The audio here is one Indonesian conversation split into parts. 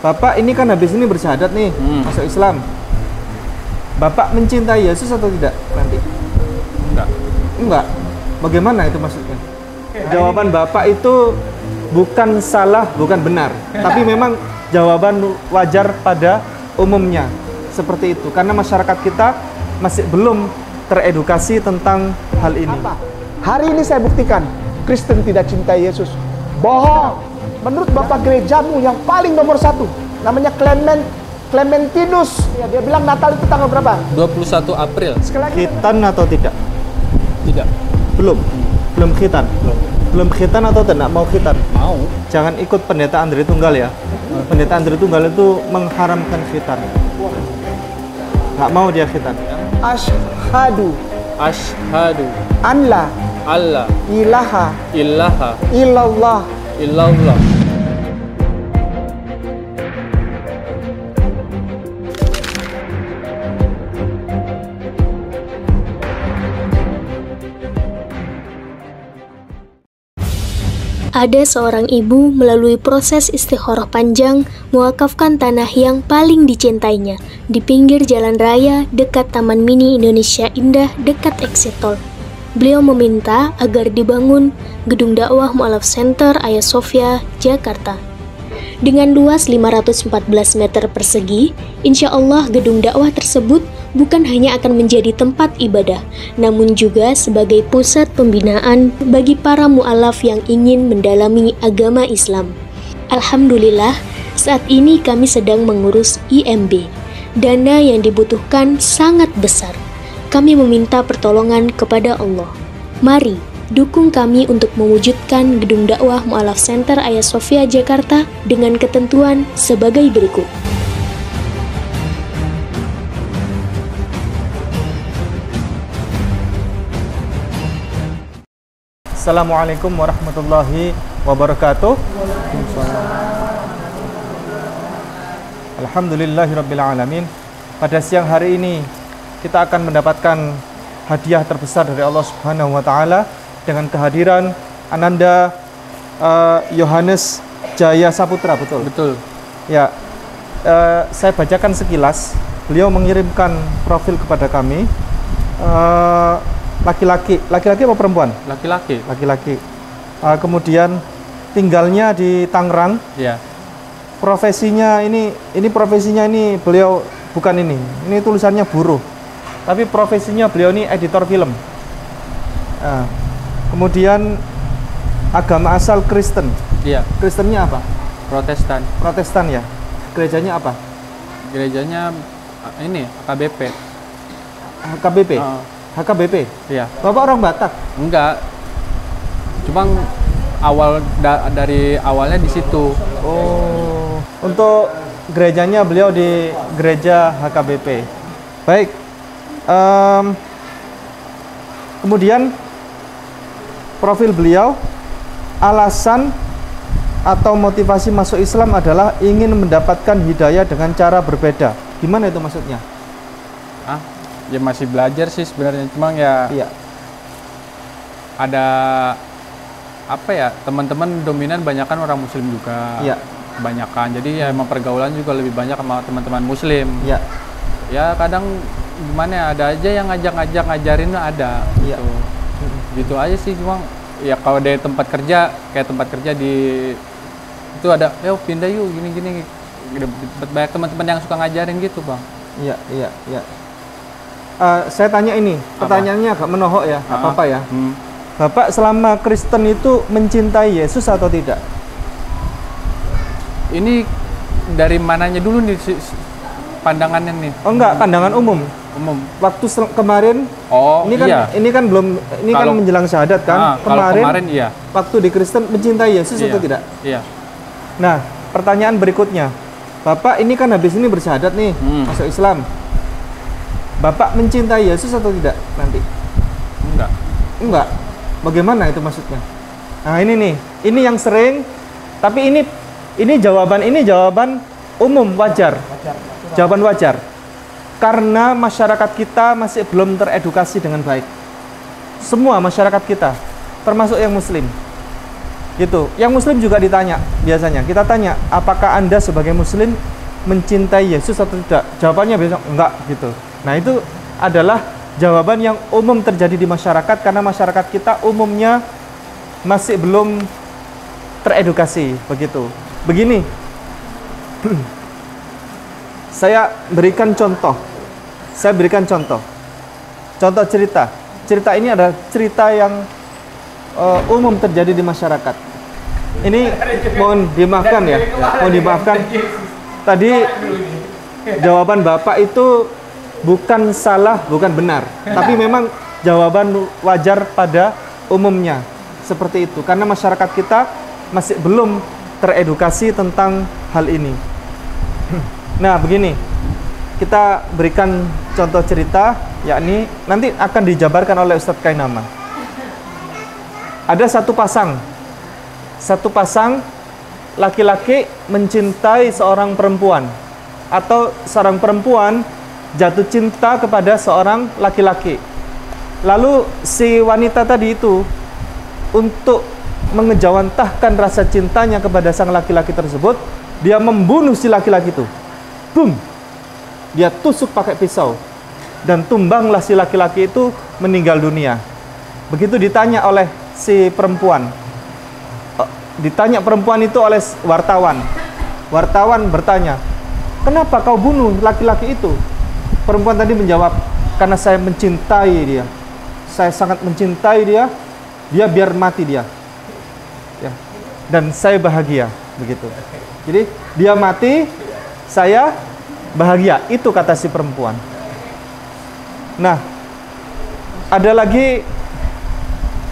Bapak ini kan habis ini bersyahadat nih, masuk Islam. Bapak mencintai Yesus atau tidak nanti? Enggak. Enggak. Bagaimana itu maksudnya? Jawaban Bapak itu bukan salah, bukan benar, tapi memang jawaban wajar pada umumnya. Seperti itu, karena masyarakat kita masih belum teredukasi tentang hal ini. Hari ini saya buktikan, Kristen tidak cintai Yesus. Bohong. Menurut Bapak gerejamu yang paling nomor satu, namanya Clementinus. Ya, dia bilang Natal itu tanggal berapa? 21 April. Khitan atau tidak? Tidak. Belum khitan. Belum khitan atau tidak mau khitan? Mau. Jangan ikut pendeta Andri Tunggal ya. Pendeta Andri Tunggal itu mengharamkan khitan. Nggak mau dia khitan. Ashhadu an la ilaha illallah. Ada seorang ibu melalui proses istikharah panjang mewakafkan tanah yang paling dicintainya di pinggir jalan raya dekat Taman Mini Indonesia Indah dekat Exit Tol. Beliau meminta agar dibangun gedung dakwah Mu'alaf Center Hagia Sophia, Jakarta. Dengan luas 514 meter persegi, insya Allah gedung dakwah tersebut bukan hanya akan menjadi tempat ibadah, namun juga sebagai pusat pembinaan bagi para mu'alaf yang ingin mendalami agama Islam. Alhamdulillah, saat ini kami sedang mengurus IMB. Dana yang dibutuhkan sangat besar. Kami meminta pertolongan kepada Allah. Mari, dukung kami untuk mewujudkan gedung dakwah Mu'alaf Center Hagia Sophia, Jakarta dengan ketentuan sebagai berikut. Assalamualaikum warahmatullahi wabarakatuh. Alhamdulillahirabbil alamin. Pada siang hari ini kita akan mendapatkan hadiah terbesar dari Allah Subhanahu wa taala dengan kehadiran Ananda Yohanes Jaya Saputra, betul? Betul. Ya. Saya bacakan sekilas. Beliau mengirimkan profil kepada kami. Laki-laki apa perempuan? Laki-laki. Kemudian tinggalnya di Tangerang. Iya. Profesinya ini profesinya ini beliau bukan ini. Ini tulisannya buruh. Tapi profesinya beliau ini editor film. Kemudian agama asal Kristen. Iya. Kristennya apa? Protestan. Protestan ya. Gerejanya apa? Gerejanya ini HKBP. HKBP. HKBP? Iya. Bapak orang Batak? Enggak. Cuma dari awalnya di situ. Oh. Untuk gerejanya beliau di gereja HKBP. Baik. Kemudian profil beliau, alasan atau motivasi masuk Islam adalah ingin mendapatkan hidayah dengan cara berbeda. Gimana itu maksudnya? Ya masih belajar sih sebenarnya, cuma ya iya. Ada apa ya, teman-teman dominan banyakan orang muslim juga. Iya. Kebanyakan, jadi ya emang pergaulan juga lebih banyak sama teman-teman muslim. Iya. Ya kadang gimana ya, ada aja yang ngajak ngajarin ada. Iya. Gitu aja sih, cuma ya kalau dari tempat kerja, kayak tempat kerja di itu ada, pindah yuk gini-gini. Banyak teman-teman yang suka ngajarin gitu, Bang. Iya. Saya tanya ini, pertanyaannya agak menohok ya, nggak apa-apa ya. Bapak selama Kristen itu mencintai Yesus atau tidak? Ini dari mananya dulu nih pandangannya nih? Oh enggak, pandangan umum. Waktu kemarin, ini kan belum, kan menjelang syahadat kan? Kemarin iya. Waktu di Kristen mencintai Yesus atau tidak? Iya. Nah, pertanyaan berikutnya, Bapak ini kan habis ini bersyahadat nih, masuk Islam. Bapak mencintai Yesus atau tidak nanti? Enggak. Bagaimana itu maksudnya? Nah ini nih, ini yang sering, tapi ini jawaban umum, wajar. Jawaban wajar. Karena masyarakat kita masih belum teredukasi dengan baik. Semua masyarakat kita, termasuk yang muslim. Gitu. Yang Muslim juga ditanya biasanya. Kita tanya, apakah Anda sebagai Muslim mencintai Yesus atau tidak? Jawabannya biasanya enggak gitu. Nah, itu adalah jawaban yang umum terjadi di masyarakat karena masyarakat kita umumnya masih belum teredukasi begitu. Begini, saya berikan contoh. Contoh cerita. Cerita ini adalah cerita yang umum terjadi di masyarakat. Ini mohon dimaafkan ya, mohon dimaafkan. Tadi jawaban Bapak itu bukan salah, bukan benar, tapi memang jawaban wajar pada umumnya seperti itu. Karena masyarakat kita masih belum teredukasi tentang hal ini. Nah, begini, kita berikan contoh cerita, yakni nanti akan dijabarkan oleh Ustadz Kainama. Ada satu pasang laki-laki mencintai seorang perempuan, atau seorang perempuan jatuh cinta kepada seorang laki-laki. Lalu si wanita tadi itu untuk mengejawantahkan rasa cintanya kepada sang laki-laki tersebut, dia membunuh si laki-laki itu. Boom! Dia tusuk pakai pisau dan tumbanglah si laki-laki itu meninggal dunia. Begitu ditanya oleh si perempuan, ditanya perempuan itu oleh wartawan. Wartawan bertanya, kenapa kau bunuh laki-laki itu? Perempuan tadi menjawab, karena saya mencintai dia. Saya sangat mencintai dia. Dia biar mati dia. Ya. Dan saya bahagia, begitu. Jadi dia mati, saya bahagia. Itu kata si perempuan. Nah, ada lagi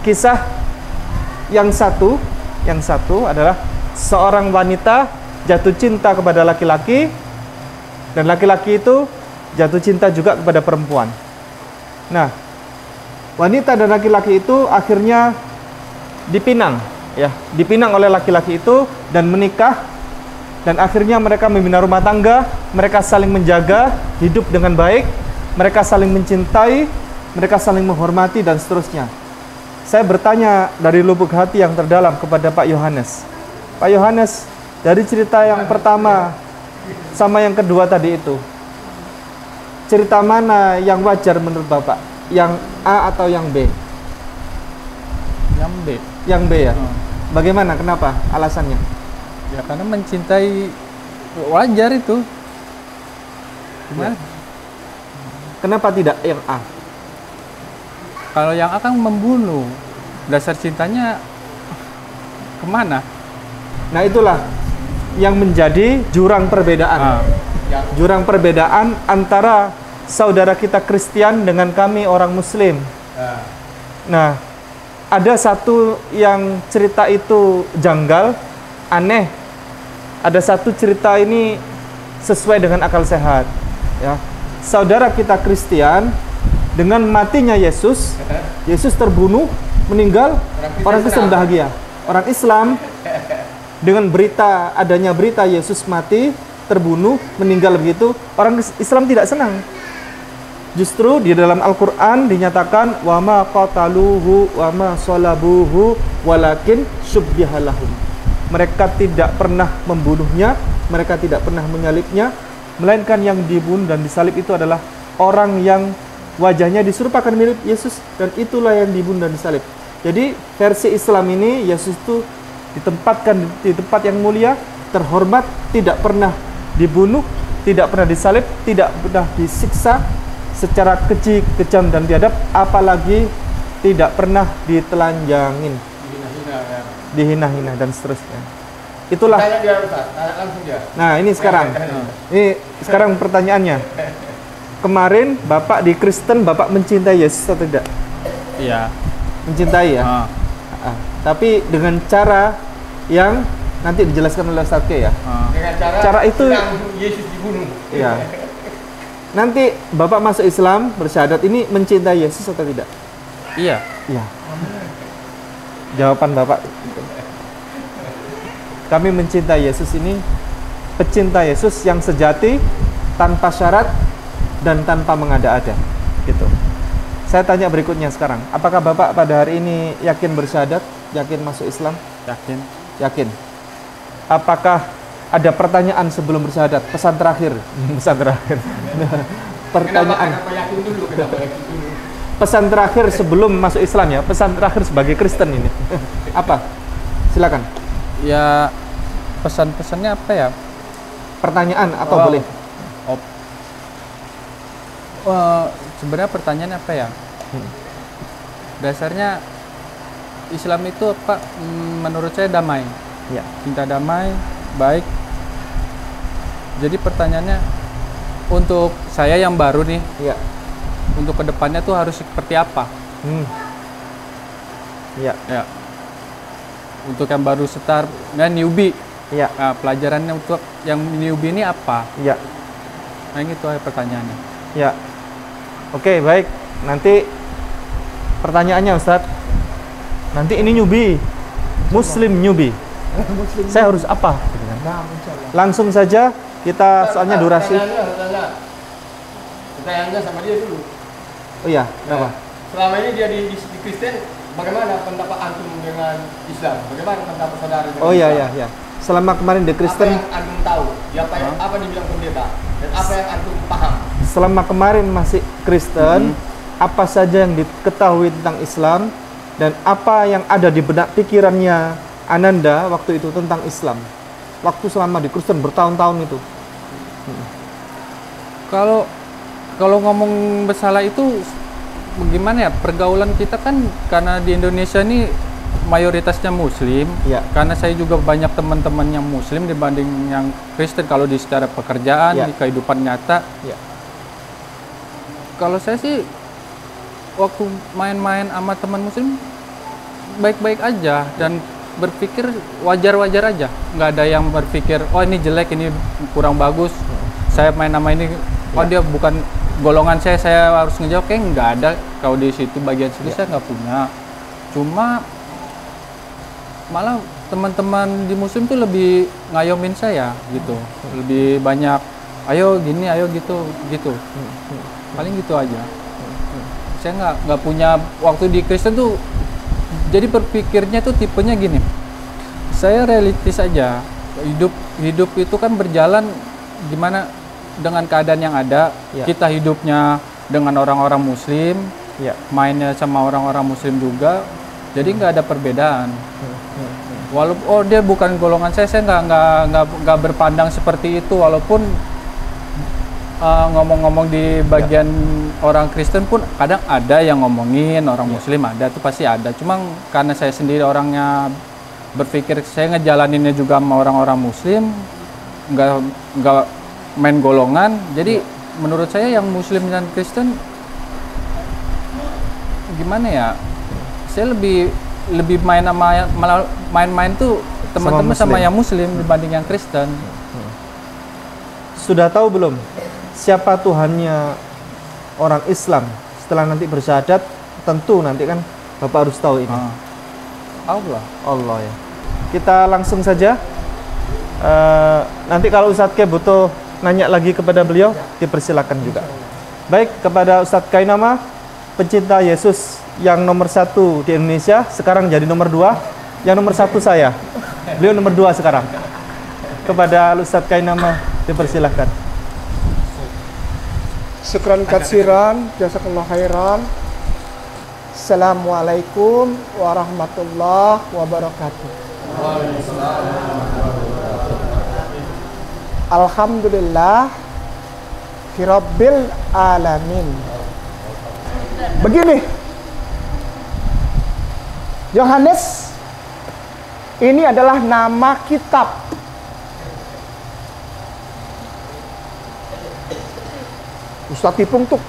kisah yang satu adalah seorang wanita jatuh cinta kepada laki-laki, dan laki-laki itu jatuh cinta juga kepada perempuan. Nah, wanita dan laki-laki itu akhirnya dipinang oleh laki-laki itu dan menikah, dan akhirnya mereka membina rumah tangga, mereka saling menjaga, hidup dengan baik, mereka saling mencintai, mereka saling menghormati, dan seterusnya. Saya bertanya dari lubuk hati yang terdalam kepada Pak Yohanes. Pak Yohanes, dari cerita yang pertama sama yang kedua tadi itu, cerita mana yang wajar menurut Bapak? Yang A atau yang B? Yang B. Yang B ya? Bagaimana? Kenapa? Alasannya? Ya karena mencintai wajar itu. Gimana? Kenapa tidak yang A? Kalau yang akan membunuh, dasar cintanya kemana? Nah, itulah yang menjadi jurang perbedaan. Jurang perbedaan antara saudara kita Kristen dengan kami orang Muslim. Nah, ada satu yang cerita itu janggal, aneh. Ada satu cerita ini sesuai dengan akal sehat. Ya, saudara kita Kristen, dengan matinya Yesus terbunuh, meninggal, orang Kristen bahagia. Orang Islam dengan adanya berita Yesus mati, terbunuh, meninggal begitu, orang Islam tidak senang. Justru di dalam Al-Quran dinyatakan wa ma qataluhu wa ma salabuhu walakin syubbiha lahum. Mereka tidak pernah membunuhnya, mereka tidak pernah menyalibnya, melainkan yang dibunuh dan disalib itu adalah orang yang wajahnya diserupakan mirip Yesus, dan itulah yang dibunuh dan disalib. Jadi versi Islam ini Yesus itu ditempatkan di tempat yang mulia, terhormat, tidak pernah dibunuh, tidak pernah disalib, tidak pernah disiksa secara keji, kejam dan biadab, apalagi tidak pernah ditelanjangin, dihina-hina dan seterusnya. Itulah. Nah, ini sekarang. Ini sekarang pertanyaannya. Kemarin Bapak di Kristen, Bapak mencintai Yesus atau tidak? Iya. Mencintai ya? Tapi dengan cara yang nanti dijelaskan oleh Ustaz K ya? Dengan cara itu Yesus dibunuh. Iya. Nanti Bapak masuk Islam, bersyahadat ini mencintai Yesus atau tidak? Iya. Iya. Jawaban Bapak. Kami mencintai Yesus ini, pecinta Yesus yang sejati, tanpa syarat dan tanpa mengada-ada, gitu. Saya tanya berikutnya sekarang, apakah Bapak pada hari ini yakin bersyahadat, yakin masuk Islam? Yakin. Yakin. Apakah ada pertanyaan sebelum bersyahadat? Pesan terakhir. Pesan terakhir. Pertanyaan. Kenapa yakin dulu? Kenapa yakin dulu? Pesan terakhir sebelum masuk Islam ya. Pesan terakhir sebagai Kristen ini. Apa? Silakan. Ya pesan-pesannya apa ya? Pertanyaan atau boleh? Sebenarnya pertanyaannya apa ya? Dasarnya Islam itu apa? Menurut saya damai. Ya. Cinta damai, baik. Jadi pertanyaannya untuk saya yang baru nih, Ya. untuk kedepannya tuh harus seperti apa? Ya. Ya. Untuk yang baru start dan newbie, Ya. nah, pelajarannya untuk yang newbie ini apa? Ya. Nah itu aja pertanyaannya. Ya. Oke, baik. Nanti pertanyaannya Ustadz. Nanti ini newbie. Muslim newbie. Saya harus apa? Langsung saja kita soalnya durasi. Pertanyaannya sama dia dulu. Oh iya, kenapa? Selama ini dia di Kristen, bagaimana pendapat antum dengan Islam? Bagaimana pendapat saudara dengan Oh iya, Islam? iya, iya. Selama kemarin di Kristen, Apa yang antum tahu? Apa dibilang pendeta? Dan apa yang antum paham? selama kemarin masih Kristen, apa saja yang diketahui tentang Islam dan apa yang ada di benak pikirannya Ananda waktu itu tentang Islam? Waktu selama di Kristen bertahun-tahun itu. Kalau ngomong bersalah itu bagaimana ya, pergaulan kita kan karena di Indonesia ini mayoritasnya Muslim. Ya. Karena saya juga banyak teman-teman yang Muslim dibanding yang Kristen kalau di secara pekerjaan, Ya. di kehidupan nyata. Ya. Kalau saya sih waktu main-main sama teman Muslim baik-baik aja dan berpikir wajar-wajar aja. Nggak ada yang berpikir oh ini jelek, ini kurang bagus. Saya main sama ini, oh dia bukan golongan saya harus ngejawab. Kayak nggak ada. Kalau di situ bagian situ saya nggak punya. Cuma malah teman-teman di Muslim tuh lebih ngayomin saya gitu, lebih banyak ayo gini ayo gitu. Paling gitu aja. Saya nggak punya waktu di Kristen tuh. Jadi berpikirnya tuh tipenya gini. Saya realistis aja. Hidup itu kan berjalan gimana dengan keadaan yang ada. Ya. Kita hidupnya dengan orang-orang Muslim, Ya. mainnya sama orang-orang Muslim juga. Jadi nggak ada perbedaan. Walaupun dia bukan golongan saya nggak berpandang seperti itu. Walaupun ngomong-ngomong di bagian orang Kristen pun kadang ada yang ngomongin, orang Muslim ada, itu pasti ada. Cuma karena saya sendiri orangnya berpikir saya ngejalaninnya juga sama orang-orang Muslim, nggak main golongan. Jadi menurut saya yang Muslim dan Kristen gimana ya? Saya lebih main sama malah main-main tuh teman-teman sama yang Muslim dibanding yang Kristen. Sudah tahu belum siapa Tuhannya orang Islam setelah nanti bersyahadat? Tentu nanti kan Bapak harus tahu ini. Allah ya. Kita langsung saja. Nanti kalau Ustadz Ke butuh nanya lagi kepada beliau, dipersilakan juga. Baik, kepada Ustadz Kainama, pencinta Yesus yang nomor 1 di Indonesia, sekarang jadi nomor 2. Yang nomor 1 saya. Beliau nomor 2 sekarang. Kepada Ustadz Kainama, dipersilakan. Syukran katsiran, jazakallah khairan. Assalamualaikum warahmatullahi wabarakatuh. Alhamdulillah Firabbil alamin. Begini, Yohanes ini adalah nama kitab. Ustadz Ipung tuh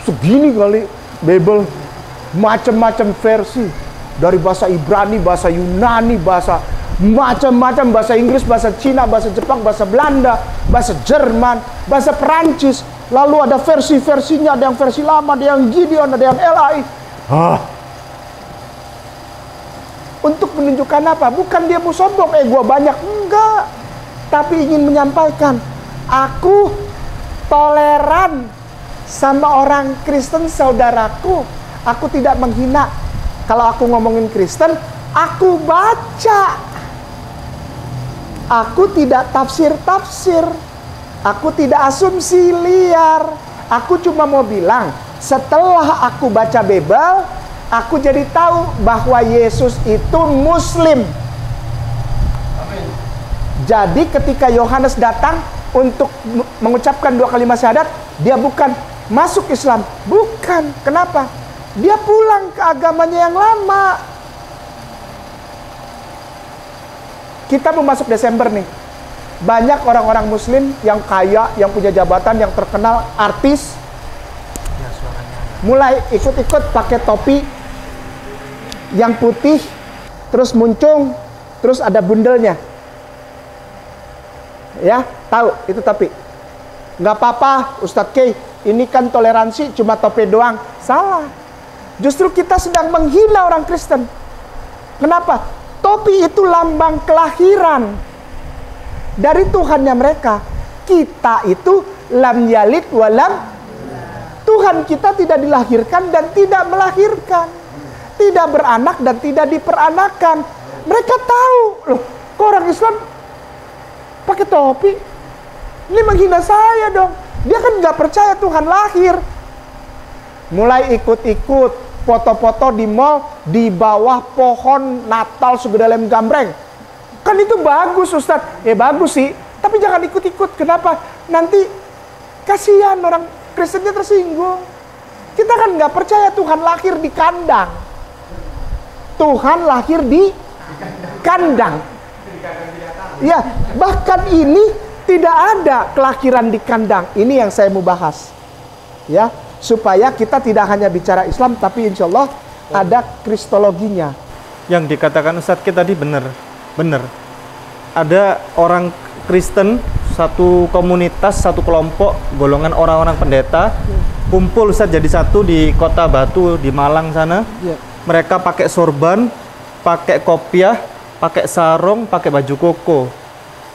segini kali Bible, macam-macam versi dari bahasa Ibrani, bahasa Yunani, bahasa macam-macam, bahasa Inggris, bahasa Cina, bahasa Jepang, bahasa Belanda, bahasa Jerman, bahasa Perancis. Lalu ada versi-versinya, ada yang versi lama, ada yang Gideon, ada yang LAI. Untuk menunjukkan apa? Bukan dia mau sombong, gua banyak, enggak. Tapi ingin menyampaikan, aku toleran sama orang Kristen saudaraku. Aku tidak menghina. Kalau aku ngomongin Kristen, Aku baca. Aku tidak tafsir-tafsir. Aku tidak asumsi liar. Aku cuma mau bilang, setelah aku baca Bible, aku jadi tahu bahwa Yesus itu Muslim. Amin. Jadi ketika Yohanes datang untuk mengucapkan 2 kalimat syahadat, dia bukan masuk Islam. Bukan. Kenapa? Dia pulang ke agamanya yang lama. Kita mau masuk Desember nih. Banyak orang-orang Muslim yang kaya, yang punya jabatan, yang terkenal, artis, mulai ikut-ikut pakai topi yang putih, terus muncung, terus ada bundelnya. Ya, tahu itu topi. Nggak apa-apa, Ustadz K, ini kan toleransi, cuma topi doang. Salah. Justru kita sedang menghina orang Kristen. Kenapa? Topi itu lambang kelahiran dari Tuhannya mereka. Kita itu lam yalid walam. Tuhan kita tidak dilahirkan dan tidak melahirkan, tidak beranak dan tidak diperanakan. Mereka tahu, loh, kok orang Islam pakai topi? Ini menghina saya dong. Dia kan nggak percaya Tuhan lahir. Mulai ikut-ikut foto-foto di mall di bawah pohon Natal segede lem gambreng. Kan itu bagus, Ustadz. Ya bagus sih, tapi jangan ikut-ikut. Kenapa? Nanti kasihan orang Kristennya tersinggung. Kita kan nggak percaya Tuhan lahir di kandang. Tuhan lahir di kandang. Ya, bahkan ini tidak ada kelahiran di kandang. Ini yang saya mau bahas. Ya, supaya kita tidak hanya bicara Islam, tapi insya Allah ada kristologinya. Yang dikatakan Ustadz kita tadi benar. Ada orang Kristen, satu komunitas, satu kelompok, golongan orang-orang pendeta, kumpul Ustadz jadi satu di Kota Batu di Malang sana. Mereka pakai sorban, pakai kopiah, pakai sarung, pakai baju koko.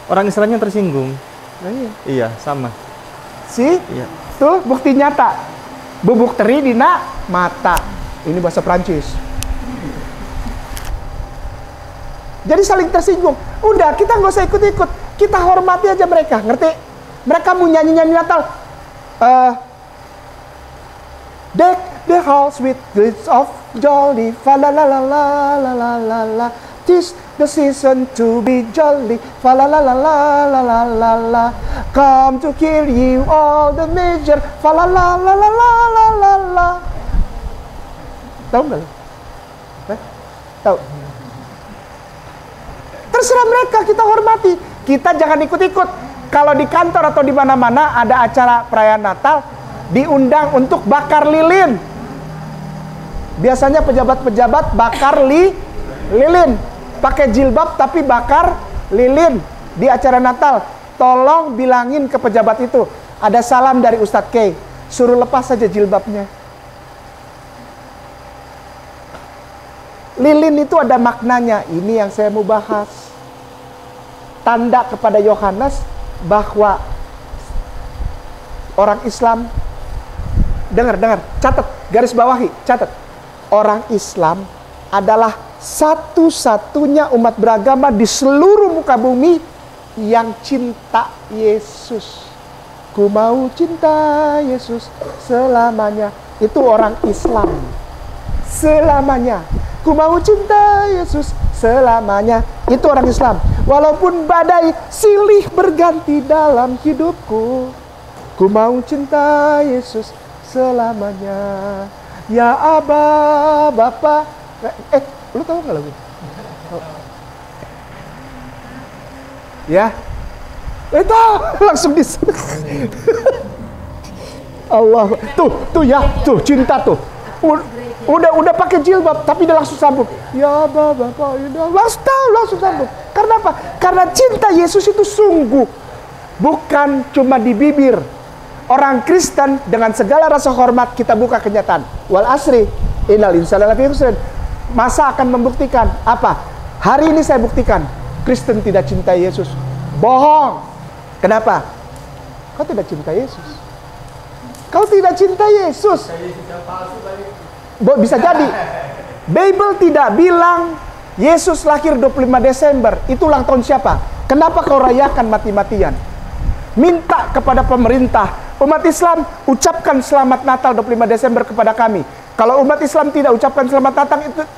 Orang Islamnya tersinggung. Iya, sama. Iya. Tuh bukti nyata. Bubuk teri dina mata. Ini bahasa Prancis. Jadi saling tersinggung. Udah, kita nggak usah ikut-ikut. Kita hormati aja mereka, ngerti? Mereka mau nyanyi-nyanyi Natal. Deck the halls with gifts of jolly, fa la la la la la la la la. 'Tis the season to be jolly, fa la la la la la la la la. Come to kill you all the major, fa la la la la la la la la. Tahu nggak? Tahu? Terserah mereka, kita hormati. Kita jangan ikut-ikut. Kalau di kantor atau di mana-mana ada acara perayaan Natal, diundang untuk bakar lilin. Biasanya pejabat-pejabat bakar lilin. Pakai jilbab tapi bakar lilin di acara Natal. Tolong bilangin ke pejabat itu, ada salam dari Ustadz K. Suruh lepas saja jilbabnya. Lilin itu ada maknanya. Ini yang saya mau bahas. Tanda kepada Yohanes bahwa orang Islam, dengar, catat, garis bawahi, catat. Orang Islam adalah satu-satunya umat beragama di seluruh muka bumi yang cinta Yesus. Ku mau cinta Yesus selamanya. Itu orang Islam. Selamanya. Ku mau cinta Yesus selamanya. Itu orang Islam. Walaupun badai silih berganti dalam hidupku, ku mau cinta Yesus selamanya. Ya Aba, Bapa. Lu tahu nggak lagu? Ya, itu langsung di Allah. Tuh ya, tuh cinta tuh. Udah pakai jilbab tapi dia langsung sambung. Ya Bapak, langsung sambung. Karena apa? Karena cinta Yesus itu sungguh, bukan cuma di bibir. Orang Kristen dengan segala rasa hormat kita buka kenyataan. Wal asri, innal insana lafi khusr. Masa akan membuktikan apa? Hari ini saya buktikan Kristen tidak cinta Yesus. Bohong. Kenapa? Kau tidak cinta Yesus. Kau tidak cinta Yesus. Bisa jadi. Bible tidak bilang Yesus lahir 25 Desember. Itu ulang tahun siapa? Kenapa kau rayakan mati-matian? Minta kepada pemerintah, umat Islam, ucapkan selamat Natal 25 Desember kepada kami. Kalau umat Islam tidak ucapkan selamat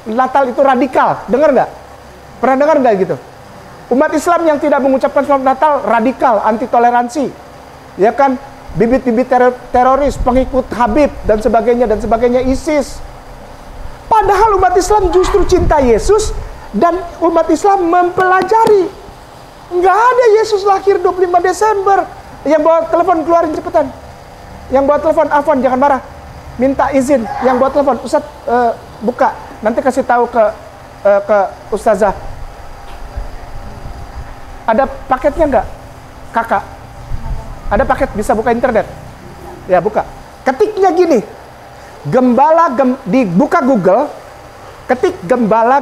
Natal itu radikal. Dengar nggak? Pernah dengar nggak gitu? Umat Islam yang tidak mengucapkan selamat Natal radikal, anti toleransi. Ya kan? Bibit-bibit teroris, pengikut Habib dan sebagainya, ISIS. Padahal umat Islam justru cinta Yesus dan umat Islam mempelajari. Nggak ada Yesus lahir 25 Desember. Yang bawa telepon keluarin cepetan. Yang bawa telepon, Afwan jangan marah. Minta izin. Yang bawa telepon, Ustaz buka. Nanti kasih tahu ke Ustazah. Ada paketnya nggak? Kakak. Ada paket bisa buka internet. Ya buka. Ketiknya gini. Dibuka Google, ketik gembala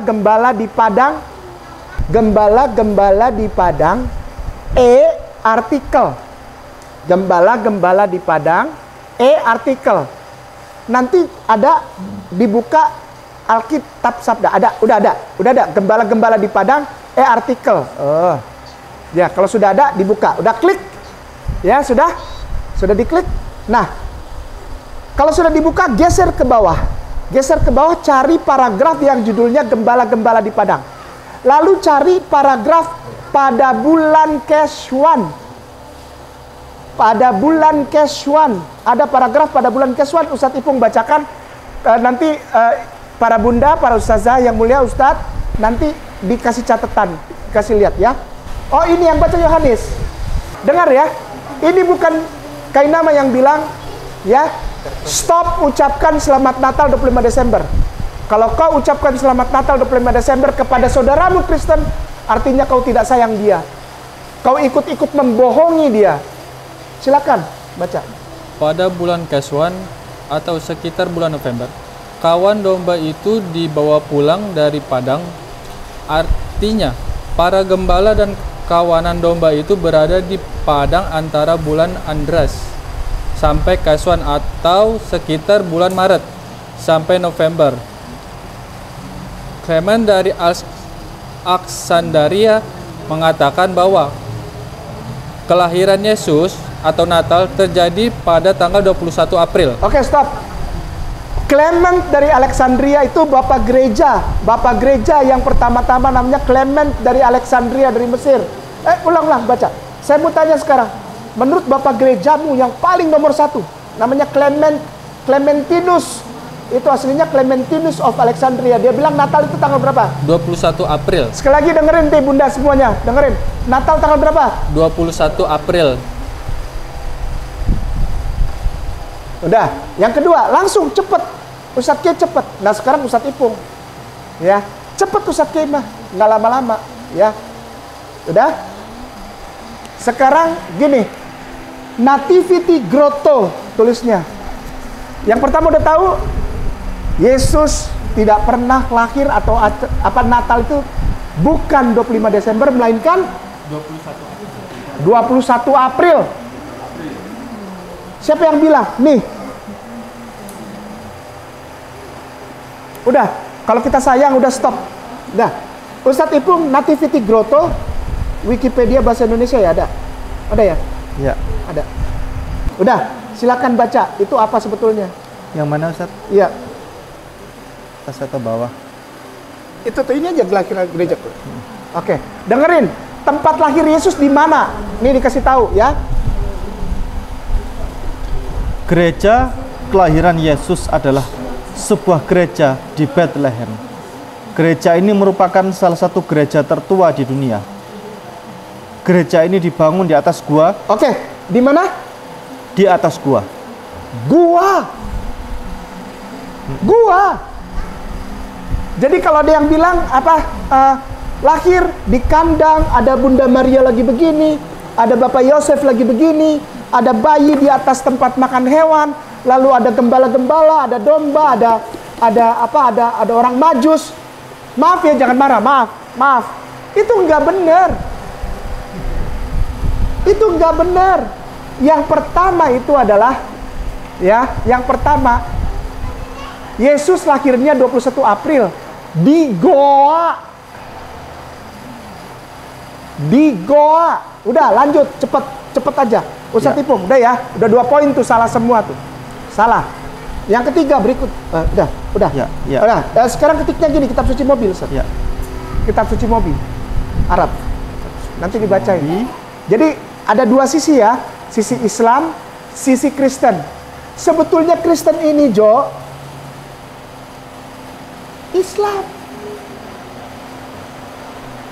di Padang, gembala di Padang, artikel, gembala di Padang, artikel. Nanti ada dibuka Alkitab Sabda, udah ada gembala di Padang, artikel. Ya kalau sudah ada dibuka, udah klik, ya sudah diklik. Nah. Kalau sudah dibuka, geser ke bawah, cari paragraf yang judulnya Gembala-Gembala di Padang. Lalu cari paragraf pada bulan Keswan. Pada bulan Keswan, ada paragraf pada bulan Keswan. Ustadz Ipung bacakan. Nanti para bunda, para ustazah yang mulia Ustadz, nanti dikasih catatan, kasih lihat ya. Oh ini yang baca Yohanes. Dengar ya, ini bukan Kainama yang bilang ya. Stop ucapkan selamat Natal 25 Desember. Kalau kau ucapkan selamat Natal 25 Desember kepada saudaramu Kristen, artinya kau tidak sayang dia. Kau ikut-ikut membohongi dia. Silakan baca. Pada bulan Keswan atau sekitar bulan November, kawan domba itu dibawa pulang dari Padang. Artinya, para gembala dan kawanan domba itu berada di Padang antara bulan Andras sampai Keswan atau sekitar bulan Maret sampai November. Clement dari Alexandria mengatakan bahwa kelahiran Yesus atau Natal terjadi pada tanggal 21 April. Oke, stop. Clement dari Alexandria itu bapak gereja yang pertama-tama namanya Clement dari Alexandria dari Mesir. Ulang baca. Saya mau tanya sekarang. Menurut bapak gerejamu yang paling nomor 1, namanya Clementinus. Itu aslinya Clementinus of Alexandria. Dia bilang Natal itu tanggal berapa? 21 April. Sekali lagi dengerin deh bunda semuanya. Dengerin. Natal tanggal berapa? 21 April. Udah. Yang kedua, langsung cepet. Ustadz K cepet. Nah sekarang Ustadz Ipung. Ya. Cepet Ustadz K mah. Nggak lama-lama. Ya. Udah. Sekarang gini. Nativity Grotto tulisnya. Yang pertama udah tahu Yesus tidak pernah lahir atau apa Natal itu bukan 25 Desember melainkan 21 April. Siapa yang bilang? Nih. Udah, kalau kita sayang udah stop. Udah. Ustadz Ipung Nativity Grotto Wikipedia bahasa Indonesia ya ada? Ada ya? Ya. Ada. Udah, silakan baca. Itu apa sebetulnya? Yang mana Ustaz? Iya. Atas atau bawah? Itu tuh ini aja kelahiran gereja. Oke, dengerin. Tempat lahir Yesus di mana? Ini dikasih tahu ya. Gereja kelahiran Yesus adalah sebuah gereja di Bethlehem. Gereja ini merupakan salah satu gereja tertua di dunia. Gereja ini dibangun di atas gua. Oke, di mana? Di atas gua. Gua. Jadi kalau ada yang bilang apa lahir di kandang, ada Bunda Maria lagi begini, ada Bapak Yosef lagi begini, ada bayi di atas tempat makan hewan, lalu ada gembala-gembala, ada domba, ada orang majus. Maaf ya, jangan marah, maaf. Itu nggak benar. Itu nggak benar. Yang pertama itu adalah yang pertama Yesus lahirnya 21 April di goa. di goa. Udah lanjut, cepet aja. Ustaz Ya. Ipung, udah ya. Udah 2 poin tuh, salah semua tuh. Salah. Yang ketiga berikut. Udah. Ya, ya. Udah. Sekarang ketiknya gini, kitab suci mobil, Ustaz. Ya. Kitab suci mobil Arab. Nanti dibacain. Jadi ada 2 sisi ya. Sisi Islam, sisi Kristen. Sebetulnya Kristen ini, Jo, Islam.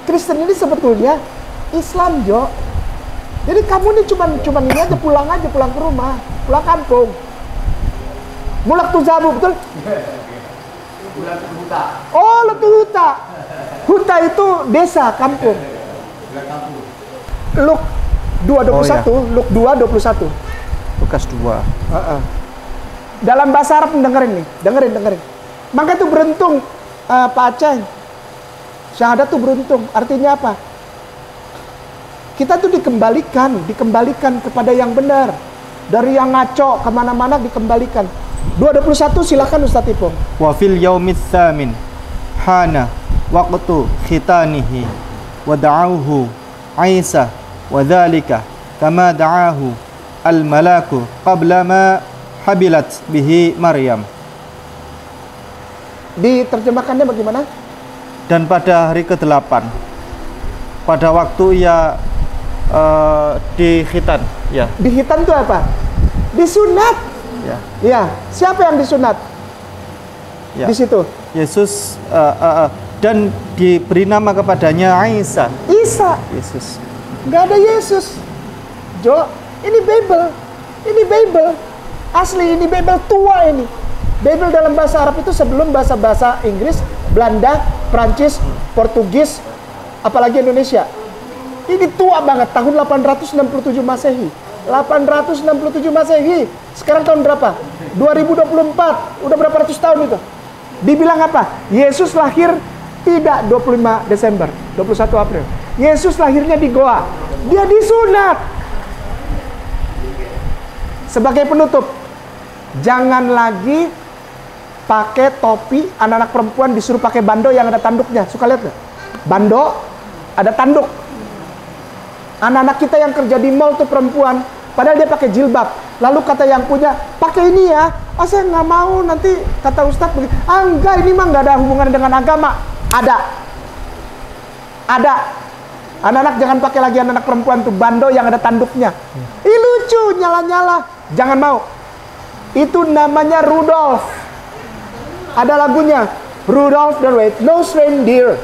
Kristen ini sebetulnya Islam, Jo. Jadi kamu ini cuman ini aja, pulang ke rumah, pulang kampung. Mulak tuh zabu, betul? Bulan Huta. Oh, Letu Huta. Huta itu desa, kampung. Bulan kampung. Luk 2:21, Luk 2:21. Lukas 2. Dalam bahasa Arab dengerin nih, dengerin. Maka itu beruntung, Pak Aceh. Syahadat tuh beruntung. Artinya apa? Kita tuh dikembalikan kepada yang benar. Dari yang ngaco kemana-mana dikembalikan. 2:21 silakan Ustaz Ipung. Wa fil yaumits tsamin hana waqtu khitanihi wa da'awhu Isa wa dzalika kama da'ahu al malaku qabla ma habilat bihi Maryam. Diterjemahkannya bagaimana? Dan pada hari ke-8 pada waktu ia dikhitan, ya. Dihitan itu apa? Disunat. Ya. Ya, siapa yang disunat? Ya. Di situ. Yesus dan diberi nama kepadanya Isa. Isa. Yesus. Nggak ada Yesus. Jo, ini Bible. Ini Bible. Asli, ini Bible tua ini. Bible dalam bahasa Arab itu sebelum bahasa-bahasa Inggris, Belanda, Prancis, Portugis, apalagi Indonesia. Ini tua banget, tahun 867 Masehi. 867 Masehi. Sekarang tahun berapa? 2024. Udah berapa ratus tahun itu? Dibilang apa? Yesus lahir tidak 25 Desember, 21 April. Yesus lahirnya di Goa. Dia disunat. Sebagai penutup, jangan lagi pakai topi. Anak-anak perempuan disuruh pakai bando yang ada tanduknya. Suka lihat nggak? Bando ada tanduk. Anak-anak kita yang kerja di mall tuh perempuan, padahal dia pakai jilbab. Lalu kata yang punya, pakai ini ya. Saya nggak mau, nanti kata Ustadz begini. Enggak, ini mah nggak ada hubungan dengan agama. Ada. Anak-anak jangan pakai lagi anak-anak perempuan tuh bando yang ada tanduknya. Ih lucu, nyala-nyala. Jangan mau. Itu namanya Rudolph. Ada lagunya. Rudolph the Red-Nosed Reindeer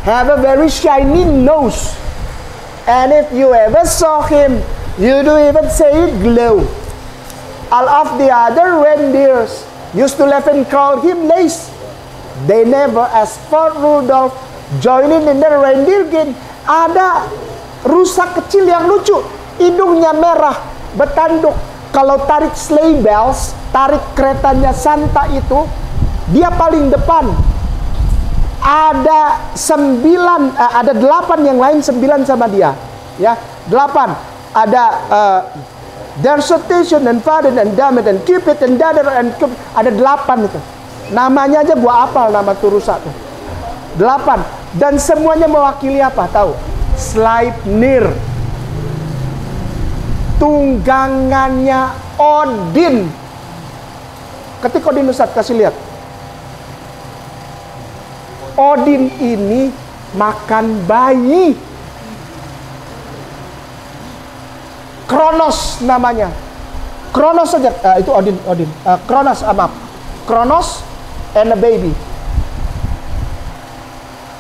have a very shiny nose. And if you ever saw him, you do even say it glow. All of the other reindeers used to laugh and call him lazy. They never asked for Rudolph joining in the reindeer game. Ada rusa kecil yang lucu, hidungnya merah, bertanduk. Kalau tarik sleigh bells, tarik keretanya Santa itu, dia paling depan. Ada 8 yang lain, 9 sama dia. Ya, 8. Ada There's Temptation and Father and Dammit and Cupid and Dadder and Cupid. Ada 8 itu. Namanya aja gua hafal nama tuh rusa tuh. 8. Dan semuanya mewakili apa? Tahu? Sleipnir. Tunggangannya Odin. Ketik Odin Ustaz, kasih lihat. Odin ini makan bayi. Kronos namanya. Kronos saja. Itu Odin. Kronos, maaf. Kronos and a baby.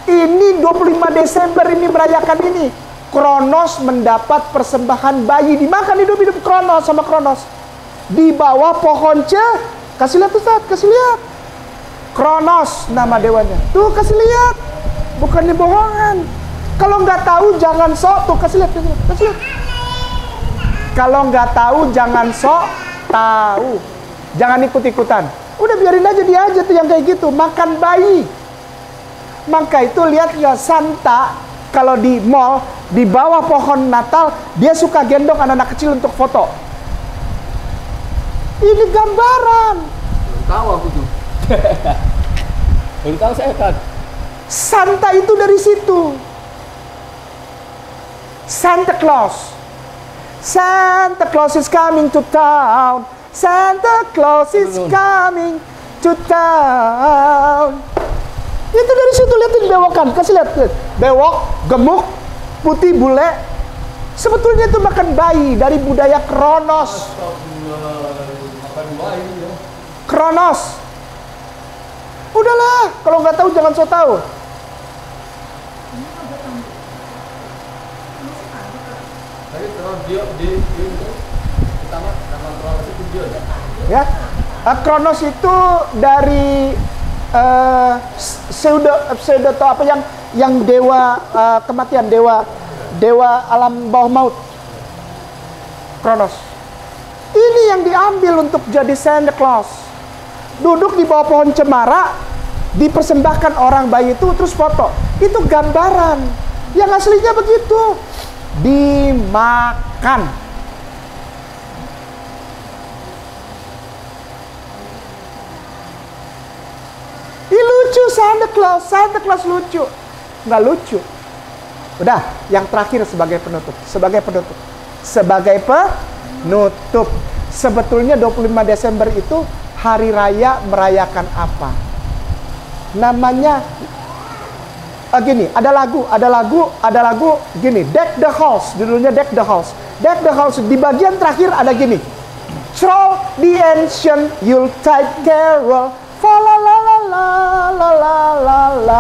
Ini 25 Desember ini merayakan ini. Kronos mendapat persembahan bayi, dimakan hidup-hidup Kronos sama Kronos. Di bawah pohon kasih lihat Ustaz, kasih lihat. Kronos nama dewanya. Tuh kasih lihat. Bukan bohongan. Kalau nggak tahu jangan sok. Tuh kasih lihat, kasih lihat. Kalau nggak tahu jangan sok tahu. Jangan ikut-ikutan. Udah biarin aja dia aja tuh yang kayak gitu, makan bayi. Maka itu lihat ya Santa kalau di mall di bawah pohon Natal dia suka gendong anak-anak kecil untuk foto. Ini gambaran. Tahu aku tuh. Baru tahu saya kan. Santa itu dari situ. Santa Claus. Santa Claus is coming to town. Santa Claus is coming to town. Itu dari situ, lihatin bewokan. Kasih lihat. Bewok, gemuk, putih, bule. Sebetulnya itu makan bayi dari budaya Kronos. Makan bayi ya. Kronos. Udahlah, kalau nggak tahu jangan so tahu. Tapi terus dia pertama nama Kronos itu dia. Ya, Kronos itu dari pseudo atau apa yang dewa kematian, dewa alam bawah maut. Kronos. Ini yang diambil untuk jadi Santa Claus. Duduk di bawah pohon cemara, dipersembahkan orang bayi itu, terus foto. Itu gambaran. Yang aslinya begitu. Dimakan. Ih, lucu Santa Claus lucu. Nggak lucu. Udah, yang terakhir sebagai penutup. Sebetulnya 25 Desember itu hari raya merayakan apa? Namanya gini, ada lagu gini, Deck the Halls, judulnya Deck the Halls. Deck the Halls di bagian terakhir ada gini. Troll the ancient Yuletide carol. Fa la la la la la la la la.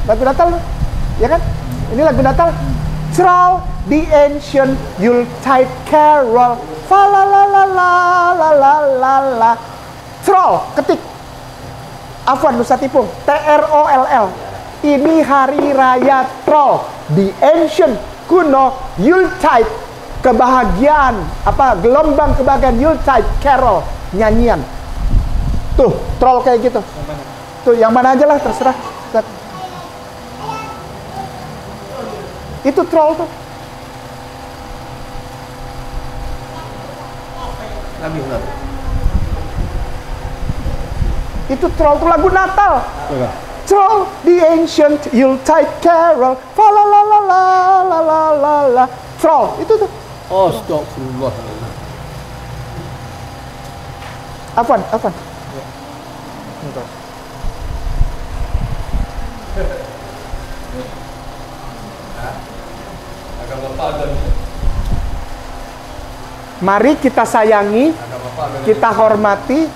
Lagu Natal, ya kan? Ini lagu Natal. Troll the ancient Yuletide carol. Fa la la la la la la la la. Troll, ketik. Afwan Ustaz Ipung, TROLL. Ini hari raya troll. The ancient kuno Yuletide, kebahagiaan, gelombang kebahagiaan Yuletide carol, nyanyian. Tuh, troll kayak gitu. Tuh, yang mana aja lah, terserah. Itu troll tuh. Itu troll tuh lagu Natal. Troll the ancient Yuletide carol. Fa la la la la la la la la. Troll itu tuh. Astagfirullah. Afwan. Mari kita sayangi, kita hormati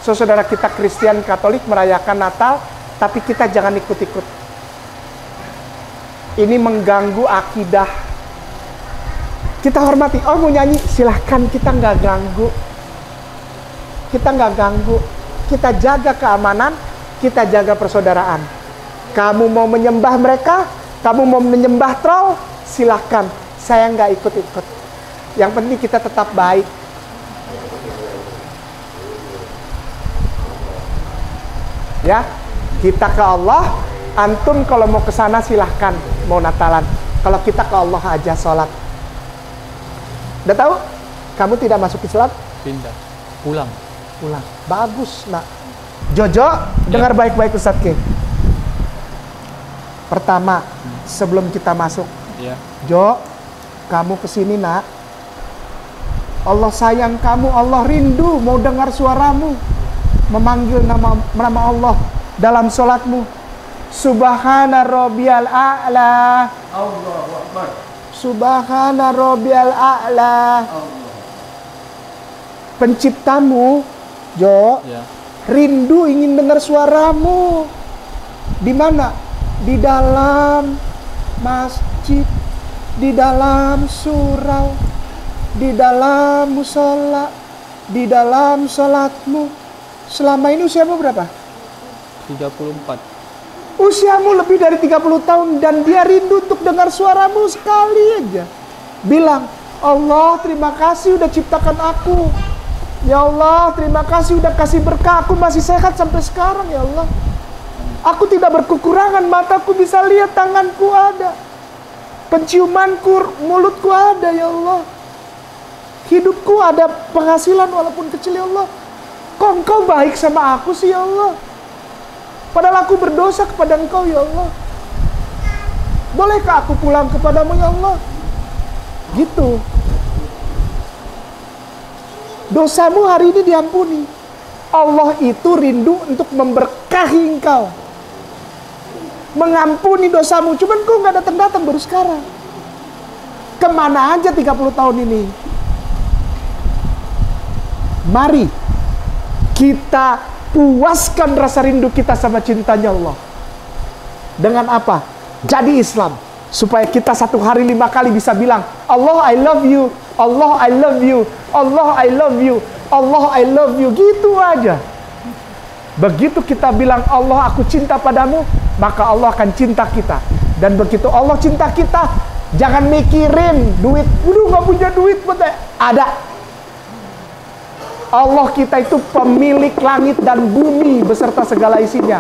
saudara kita Kristen Katolik merayakan Natal, tapi kita jangan ikut-ikut. Ini mengganggu akidah. Kita hormati. Oh, mau nyanyi, silahkan, kita nggak ganggu. Kita jaga keamanan, kita jaga persaudaraan. Kamu mau menyembah mereka, kamu mau menyembah troll, silahkan. Saya nggak ikut-ikut. Yang penting kita tetap baik. Ya, kita ke Allah. Antum kalau mau ke sana silahkan, mau Natalan. Kalau kita ke Allah aja sholat. Udah tahu? Kamu tidak masuk Islam? Pindah. Pulang. Bagus, nak. Jojo, dengar baik-baik Ustadz Ki. Pertama, sebelum kita masuk, Jo, kamu kesini, nak. Allah sayang kamu, Allah rindu mau dengar suaramu, memanggil nama Allah dalam sholatmu. Subhana rabbiyal a'la. Allahu Akbar. Subhana rabbiyal a'la. Penciptamu, Jo, rindu ingin dengar suaramu. Di mana? Di dalam masjid, di dalam surau, di dalam musola, di dalam sholatmu. Selama ini usiamu berapa? 34. Usiamu lebih dari 30 tahun dan dia rindu untuk dengar suaramu sekali aja. Bilang, Allah terima kasih udah ciptakan aku. Ya Allah terima kasih udah kasih berkah, aku masih sehat sampai sekarang ya Allah. Aku tidak berkekurangan, mataku bisa lihat, tanganku ada, penciumanku, mulutku ada ya Allah. Hidupku ada penghasilan walaupun kecil ya Allah. Kok Engkau baik sama aku sih ya Allah? Padahal aku berdosa kepada Engkau ya Allah. Bolehkah aku pulang kepadamu ya Allah? Gitu. Dosamu hari ini diampuni. Allah itu rindu untuk memberkahi engkau, mengampuni dosamu. Cuman kau nggak datang-datang baru sekarang. Kemana aja 30 tahun ini? Mari kita puaskan rasa rindu kita sama cintanya Allah. Dengan apa? Jadi Islam. Supaya kita satu hari 5 kali bisa bilang, Allah I love you, Allah I love you, Allah I love you, Allah I love you. Gitu aja. Begitu kita bilang Allah aku cinta padamu, maka Allah akan cinta kita. Dan begitu Allah cinta kita, jangan mikirin duit. Udah gak punya duit, betul. Ada. Allah kita itu pemilik langit dan bumi beserta segala isinya.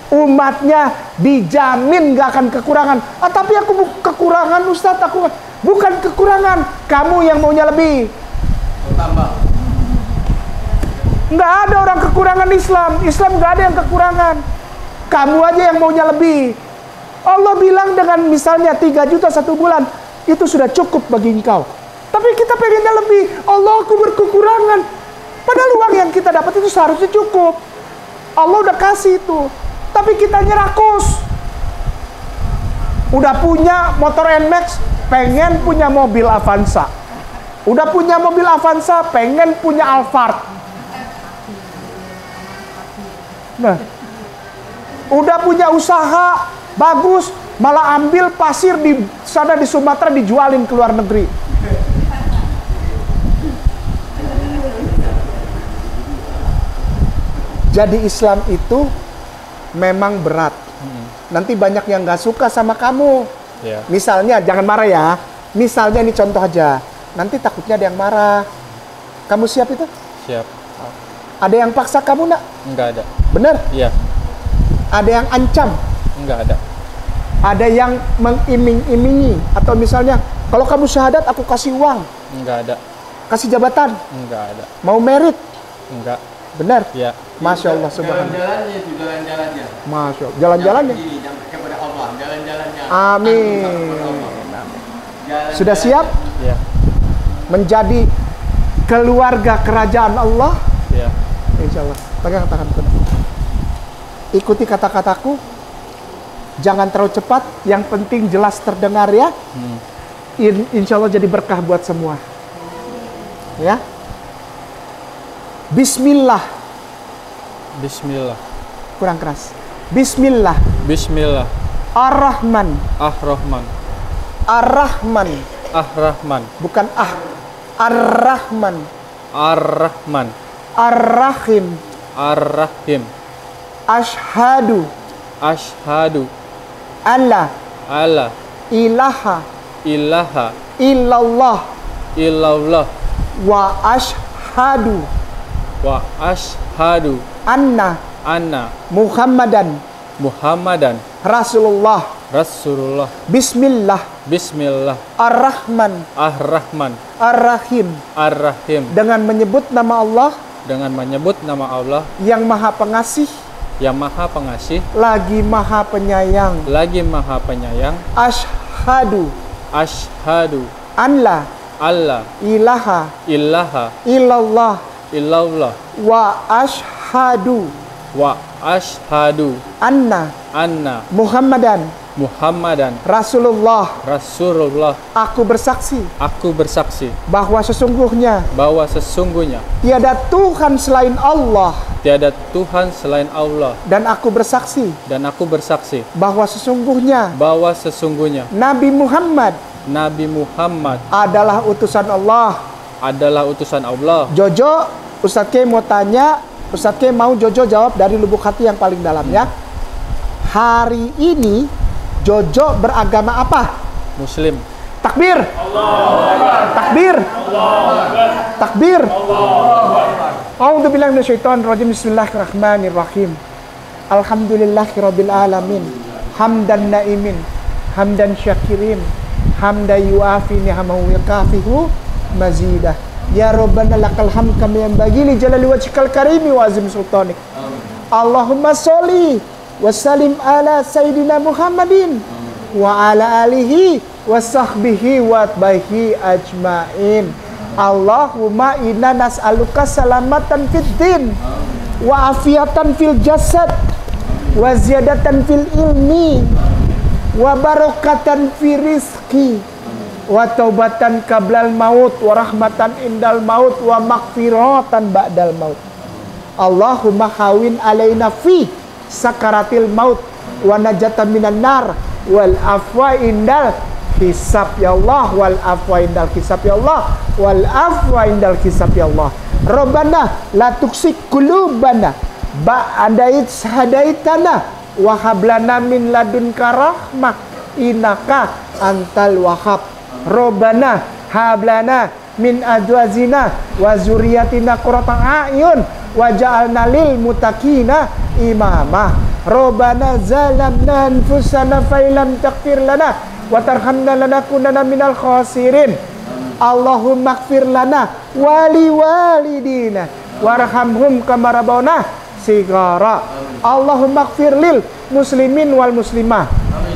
Umatnya dijamin gak akan kekurangan. Tapi aku kekurangan Ustadz, aku bukan kekurangan. Kamu yang maunya lebih. Tambah. Nggak ada orang kekurangan Islam. Islam nggak ada yang kekurangan. Kamu aja yang maunya lebih. Allah bilang dengan misalnya 3 juta 1 bulan, itu sudah cukup bagi engkau. Tapi kita pengennya lebih. Allah, aku berkekurangan. Padahal uang yang kita dapat itu seharusnya cukup. Allah udah kasih itu. Tapi kitanya rakus. Udah punya motor NMAX, pengen punya mobil Avanza. Udah punya mobil Avanza, pengen punya Alphard. Nah, udah punya usaha bagus, malah ambil pasir di sana di Sumatera dijualin ke luar negeri. Jadi Islam itu memang berat. Nanti banyak yang gak suka sama kamu. Misalnya, jangan marah ya. Misalnya ini contoh aja. Nanti takutnya ada yang marah. Kamu siap itu? Siap. Ada yang paksa kamu nak? Enggak ada. Bener? Iya. Ada yang ancam? Enggak ada. Ada yang mengiming-imingi? Atau misalnya, kalau kamu syahadat aku kasih uang? Enggak ada. Kasih jabatan? Enggak ada. Mau merit? Enggak. Benar? Iya. Masya Allah, subhanallah. Jalan-jalannya itu, jalan-jalannya. Masya Allah. Jalan-jalannya? Ini sampai kepada Allah, jalan-jalannya. Amin. Jalan-jalan. Sudah siap? Iya. Menjadi keluarga kerajaan Allah? Iya. Insya Allah. Pegang tanganku. Ikuti kata-kataku. Jangan terlalu cepat. Yang penting jelas terdengar ya. Insya Allah jadi berkah buat semua. Ya. Bismillah. Bismillah. Kurang keras. Bismillah. Bismillah. Ar-Rahman. Ar-Rahman. Ar-Rahman. Ar-Rahman. Bukan Ar-Rahman. Ar-Rahman. Ar-Rahim. Ar-Rahim. Ashhadu. Ashhadu. Alla. Alla. Ilaha. Ilaha. Illallah. Illallah. Wa ashhadu. Wa ashhadu. Anna. Anna. Muhammadan. Muhammadan. Rasulullah. Rasulullah. Bismillah. Bismillah. Ar-Rahman. Ar-Rahman. Ar-Rahim. Ar-Rahim. Dengan menyebut nama Allah Dengan menyebut nama Allah yang Maha Pengasih, yang Maha Pengasih, lagi Maha Penyayang. lagi Maha Penyayang. Ashhadu. Ashhadu. Alla. Allah. Ilaha. Ilaha. Illallah. Illallah. Wa ashhadu. Wa ashhadu. Anna. Anna. Muhammadan. Muhammadan. Rasulullah. Rasulullah. Aku bersaksi Aku bersaksi bahwa sesungguhnya bahwa sesungguhnya tiada Tuhan selain Allah. tiada Tuhan selain Allah. Dan aku bersaksi Dan aku bersaksi bahwa sesungguhnya bahwa sesungguhnya Nabi Muhammad Nabi Muhammad adalah utusan Allah. adalah utusan Allah. Jojo, Ustadz K mau tanya, Ustadz K mau Jojo jawab dari lubuk hati yang paling dalam ya. Hari ini Jojo beragama apa? Muslim. Takbir. Takbir. Takbir. A'udzu billahi minasyaitonir rajim. Bismillahirrahmanirrahim. Alhamdulillahirabbil alamin. Hamdan naimin, hamdan syakirin, hamdan yuafi ni'amahu wa kafihu mazidah. Ya Rabbana lakal hamd kama yanbaghi li jalali wajhikal karimi wa azim sultanik. Allahumma sholli wa sallim ala sayyidina Muhammadin wa ala alihi wa sahbihi wa atbahi ajmain. Allahumma inna nas'aluka salamatan fid din wa afiatan fil jasad wa ziyadatan fil ilmi wa barakatan fi rizki wa taubatan qablal maut wa rahmatan indal maut wa maghfiratan ba'dal maut. Allahumma hawin alaina fi sakaratil maut wa najatan minan nar wal afwa indal hisab ya Allah, wal afwa indal hisab ya Allah, wal afwa indal hisab ya Allah. Rabbana la tuksik qulubana ba'dait hadaitana wa hab lana min ladunka rahmah innaka antal wahhab. Rabbana hab lana min azwajina wa zurriyyatina qurrata a'yun waj'alna lil muttaqina imama. Rabbana zalamna anfusana fa illam taghfir lana wa tarhamna lanakunanna minal khasirin. Allahumma ighfir lana wali walidina warhamhum kama rabbawna sigara. Allahumma ighfir lil muslimin wal muslimah,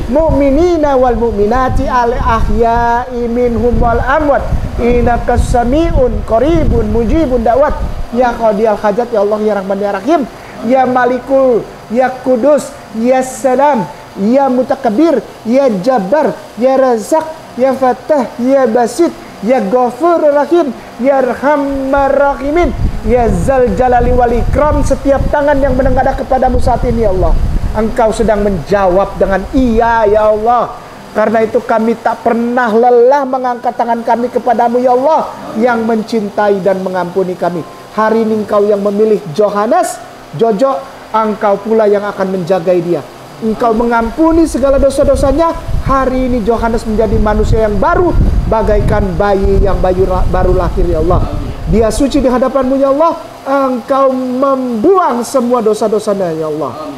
mu'minina wal mu'minati al ahya'i minhum wal amwat innaka sami'un qaribun mujibun da'wat ya qadiyal hajat ya Allah ya Rahman ya Rahim ya Malikul ya Kudus ya Salam ya Mutakabbir ya Jabbar ya Razak ya Fattah ya Basit ya Ghafur Rahim ya Arhamar Rahimin ya Zal Jalali wal Ikram. Setiap tangan yang menengadah kepadamu saat ini ya Allah, Engkau sedang menjawab dengan iya ya Allah. Karena itu kami tak pernah lelah mengangkat tangan kami kepadamu ya Allah yang mencintai dan mengampuni kami. Hari ini Engkau yang memilih Johannes, Jojo, Engkau pula yang akan menjagai dia. Engkau mengampuni segala dosa-dosanya. Hari ini Johannes menjadi manusia yang baru, bagaikan bayi yang baru lahir ya Allah. Dia suci di hadapanmu ya Allah. Engkau membuang semua dosa-dosanya ya Allah.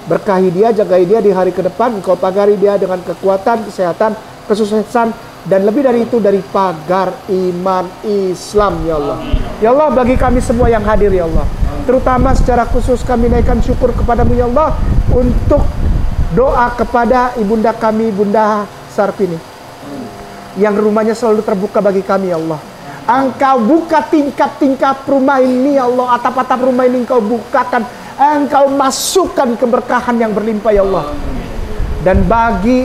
Berkahi dia, jagai dia di hari ke depan. Engkau pagari dia dengan kekuatan, kesehatan, kesuksesan, dan lebih dari itu dari pagar iman Islam ya Allah. Ya Allah, bagi kami semua yang hadir ya Allah, terutama secara khusus kami naikkan syukur kepadamu ya Allah untuk doa kepada ibunda kami, Bunda Sarpini, yang rumahnya selalu terbuka bagi kami ya Allah. Engkau buka tingkap-tingkap rumah ini ya Allah, atap-atap rumah ini Engkau bukakan, Engkau masukkan keberkahan yang berlimpah ya Allah. Dan bagi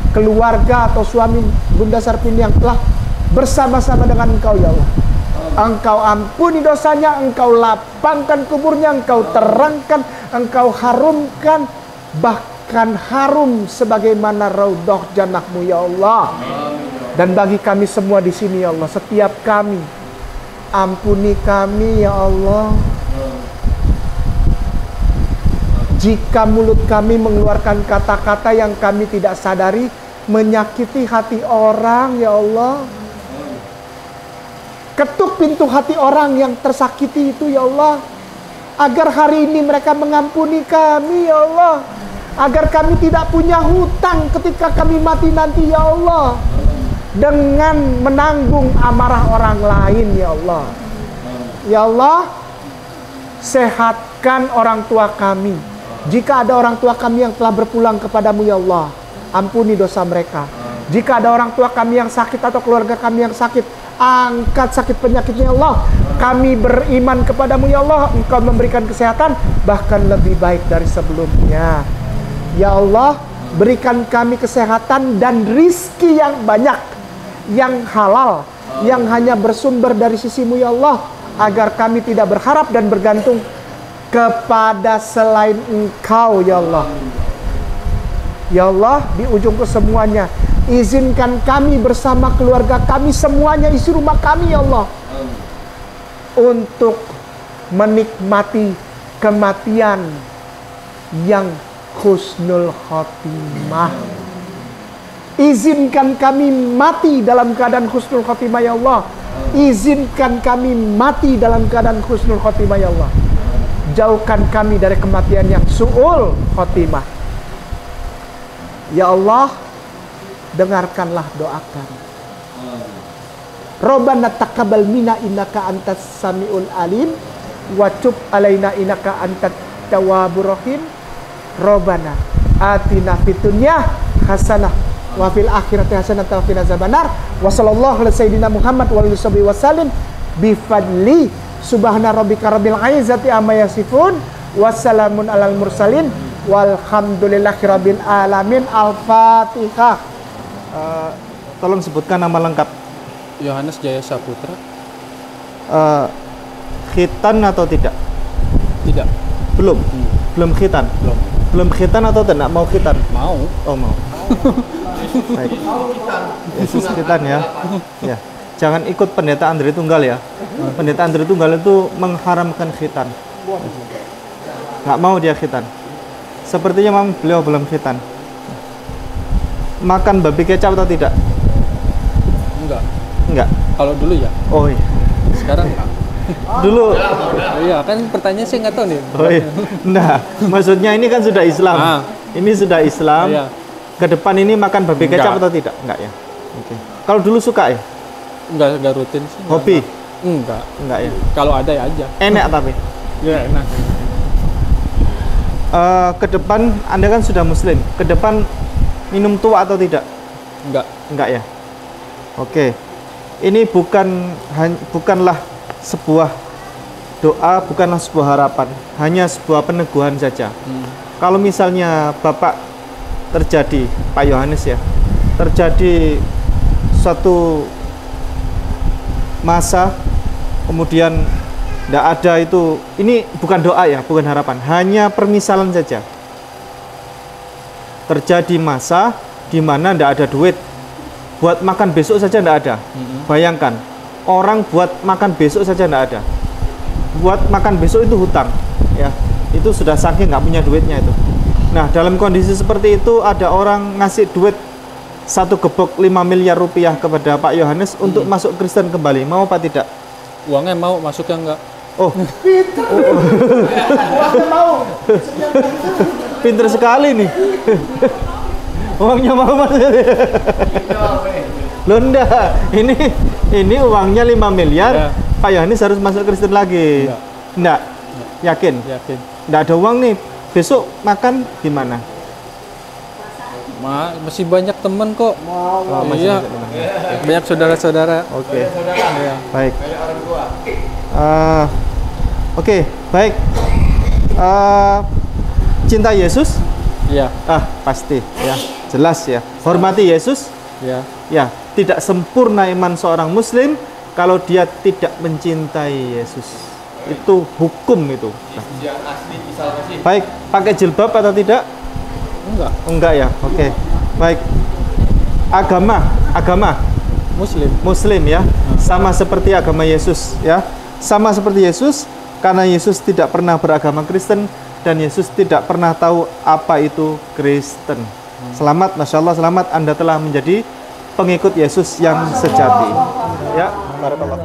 keluarga atau suami Bunda Sarpini yang telah bersama-sama dengan Engkau ya Allah, Engkau ampuni dosanya, Engkau lapangkan kuburnya, Engkau terangkan, Engkau harumkan, bahkan harum sebagaimana raudhah jannahmu ya Allah. Dan bagi kami semua di sini ya Allah, setiap kami, ampuni kami ya Allah jika mulut kami mengeluarkan kata-kata yang kami tidak sadari menyakiti hati orang ya Allah. Ketuk pintu hati orang yang tersakiti itu ya Allah, agar hari ini mereka mengampuni kami ya Allah, agar kami tidak punya hutang ketika kami mati nanti ya Allah, dengan menanggung amarah orang lain ya Allah. Ya Allah, sehatkan orang tua kami. Jika ada orang tua kami yang telah berpulang kepadamu ya Allah, ampuni dosa mereka. Jika ada orang tua kami yang sakit atau keluarga kami yang sakit, angkat sakit penyakitnya ya Allah. Kami beriman kepadamu ya Allah, Engkau memberikan kesehatan bahkan lebih baik dari sebelumnya. Ya Allah, berikan kami kesehatan dan rizki yang banyak, yang halal, yang hanya bersumber dari sisimu ya Allah, agar kami tidak berharap dan bergantung kepada selain Engkau ya Allah. Ya Allah, di ujung kesemuanya, izinkan kami bersama keluarga kami semuanya, isi rumah kami ya Allah, untuk menikmati kematian yang husnul khotimah. Izinkan kami mati dalam keadaan husnul khotimah ya Allah. Izinkan kami mati dalam keadaan husnul khotimah ya Allah. Jauhkan kami dari kematian yang su'ul khotimah. Ya Allah, dengarkanlah doa kami. Rabbana taqabbal minna innaka antas samiul alim wa tub alaina innaka antat tawwabur rahim. Rabbana atina fid dunya hasanah wa fil akhirati hasanah wa qina azabannar. Wa sallallahu ala sayyidina Muhammad wa alihi wasallam bi fadli subhana rabbika rabbil izzati amma yasifun wassalamun alal mursalin walhamdulillahi rabbil alamin. Al-Fatihah. Tolong sebutkan nama lengkap. Yohanes Jaya Saputra. Khitan atau tidak? Tidak. Belum. Belum khitan. Belum khitan atau tidak mau khitan? Mau. Oh, mau. Baik. Yesus khitan ya. Ya. Jangan ikut pendeta Andre Tunggal ya. Pendeta Andre Tunggal itu mengharamkan khitan. Nggak mau dia khitan. Sepertinya memang beliau belum khitan. Makan babi kecap atau tidak? Enggak. Enggak. Kalau dulu ya. Oh iya. Sekarang enggak. Dulu. Iya, kan pertanyaan saya nggak tahu nih. Oh iya. Nah, maksudnya ini kan sudah Islam. Ini sudah Islam. Iya. Ke depan ini makan babi kecap atau tidak? Enggak ya. Oke. Kalau dulu suka ya? Enggak rutin sih. Hobi? Enggak. Enggak ya. Kalau ada ya aja. Enak tapi. Ya enak. Ke depan Anda kan sudah Muslim. Ke depan minum tua atau tidak? Enggak. Enggak ya. Oke. Ini bukanlah sebuah doa, bukanlah sebuah harapan, hanya sebuah peneguhan saja. Kalau misalnya Bapak terjadi, Pak Yohanes ya, terjadi suatu masa kemudian tidak ada itu, ini bukan doa ya, bukan harapan, hanya permisalan saja. Terjadi masa di mana tidak ada duit, buat makan besok saja tidak ada. Bayangkan, orang buat makan besok saja tidak ada. Buat makan besok itu hutang, ya. Itu sudah saking nggak punya duitnya itu. Nah, dalam kondisi seperti itu ada orang ngasih duit 1 gebok 5 miliar rupiah kepada Pak Yohanes untuk masuk Kristen kembali. Mau apa tidak? Uangnya mau, masuknya enggak. Oh, Uangnya mau. pinter sekali nih. Uangnya mau maksudnya. Loh enggak, ini uangnya 5 miliar, Ya. Pak Yohanes harus masuk Kristen lagi. Enggak. Yakin? Yakin. Enggak ada uang nih. Besok makan gimana? Masih banyak temen kok. Masih Iya. banyak teman. Banyak saudara-saudara. Oke. Iya. Baik. Oke, baik. Cinta Yesus? Iya. Pasti ya. Jelas ya. Hormati Yesus? Iya. Ya, tidak sempurna iman seorang muslim kalau dia tidak mencintai Yesus. Itu hukum itu. Yang asli kisah sih. Baik, pakai jilbab atau tidak? Enggak. Enggak ya. Oke. Baik. Agama Muslim ya. Sama seperti agama Yesus ya. Sama seperti Yesus karena Yesus tidak pernah beragama Kristen dan Yesus tidak pernah tahu apa itu Kristen. Selamat, Masya Allah, selamat Anda telah menjadi pengikut Yesus yang sejati. Ya, barakallah.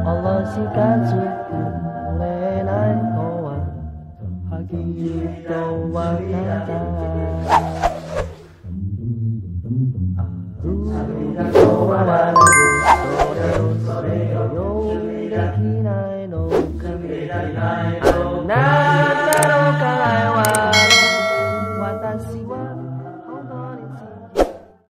Allah